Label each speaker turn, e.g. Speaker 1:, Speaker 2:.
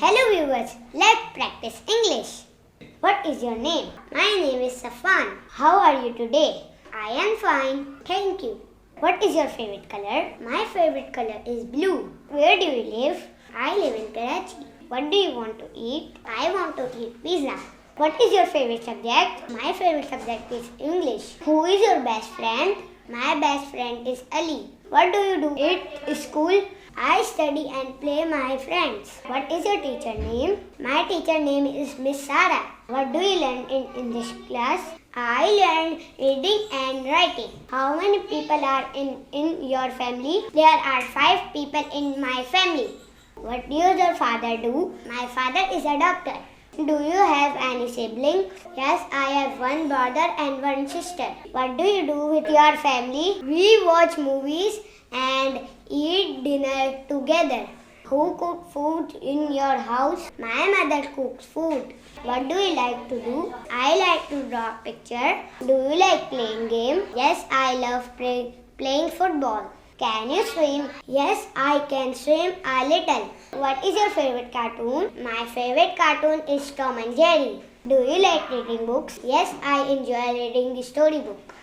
Speaker 1: Hello viewers, let's practice English. What is your name? My name is Safan. How are you today? I am fine, thank you. What is your favorite color? My favorite color is blue. Where do you live? I live in Karachi. What do you want to eat? I want to eat pizza. What is your favorite subject? My favorite subject is English. Who is your best friend? My best friend is Ali. What do you do at school? I study and play my friends. What is your teacher name? My teacher name is Miss Sarah. What do you learn in English class? I learned reading and writing. How many people are in your family? There are 5 people in my family. What does your father do? My father is a doctor. Do you have any siblings? Yes, I have one brother and one sister. What do you do with your family? We watch movies and eat dinner together. Who cooks food in your house? My mother cooks food. What do you like to do? I like to draw pictures. Do you like playing games? Yes, I love playing football. Can you swim? Yes, I can swim a little. What is your favorite cartoon? My favorite cartoon is Tom and Jerry. Do you like reading books? Yes, I enjoy reading the storybook.